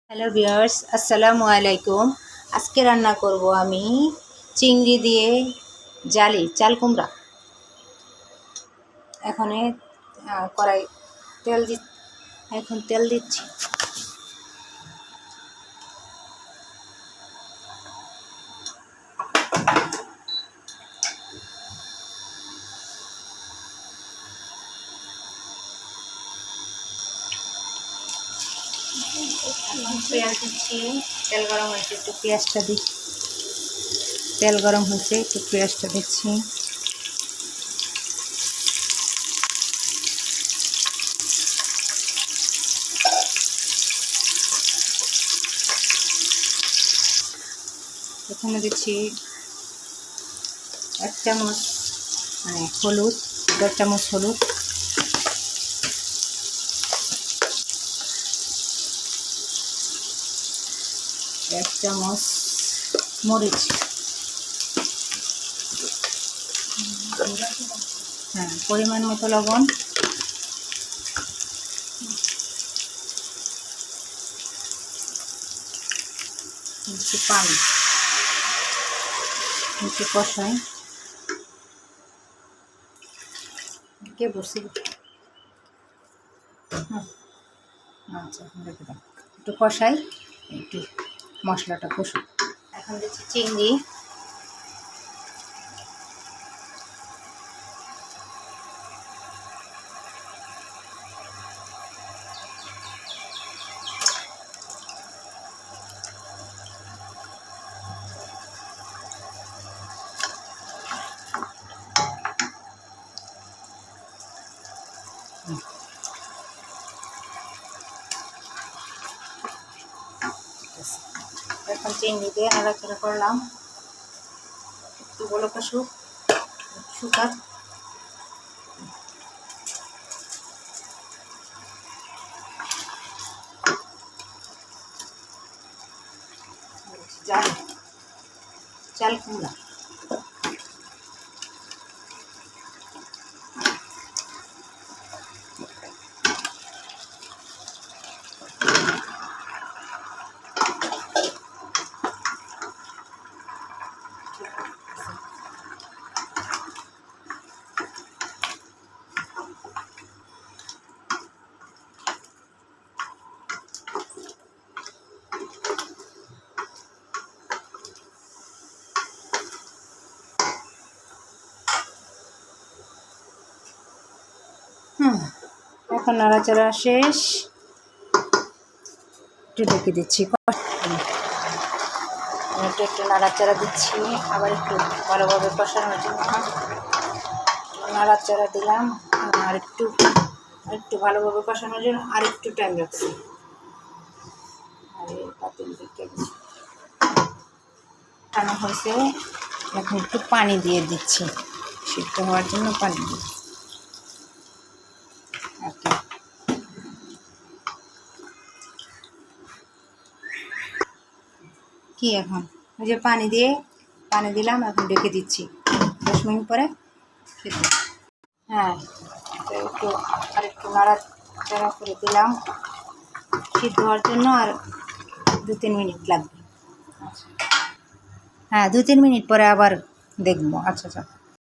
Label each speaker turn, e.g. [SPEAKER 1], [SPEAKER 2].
[SPEAKER 1] Hello viewers, আসসালামু আলাইকুম। আজকে রান্না করব আমি চিংড়ি দিয়ে জালি চাল কুমড়া। এখন কড়াই তেল এখন তেল দিচ্ছি। পেঁয়াজ দিচ্ছি। তেল গরম হয়েছে, একটু পেঁয়াজটা দিই। তেল গরম হয়েছে, একটু পেঁয়াজটা দিচ্ছি। এখানে দিচ্ছি 1 চামচ হলুদ, 1.5 চামচ হলুদ, 1 চামচ মরিচ, পরিমাণ মতো লবণ, একটু পানি, একটু কষাই। কে বসে আচ্ছা, রেখে দাও। একটু কষাই, একটু মশলাটা কষুন। এখন দিচ্ছি চিংড়ি। এখন চিংড়ি দিয়ে নাড়াচাড়া করলাম, একটু বলো কষুক, শুকাক। চাল কুমড়া এখন নাড়াচাড়া শেষ, একটু ঢেকে দিচ্ছি। একটু নাড়াচাড়া দিচ্ছি, আবার একটু ভালোভাবে কষানোর জন্য নাড়াচাড়া দিলাম। আর একটু ভালোভাবে কষানোর জন্য আর একটু টাইম রাখছি। আর পাতিল দিকে টানা হয়েছে, এখন একটু পানি দিয়ে দিচ্ছি, সিদ্ধ হওয়ার জন্য পানি দিচ্ছি। কি এখন ওই যে পানি দিলাম, এখন ঢেকে দিচ্ছি 10 মিনিট পরে সিদ্ধ। তো একটু নাড়াচাড়া করে দিলাম সিদ্ধ হওয়ার জন্য, আর 2-3 মিনিট লাগবে। 2-3 মিনিট পরে আবার দেখবো। আচ্ছা।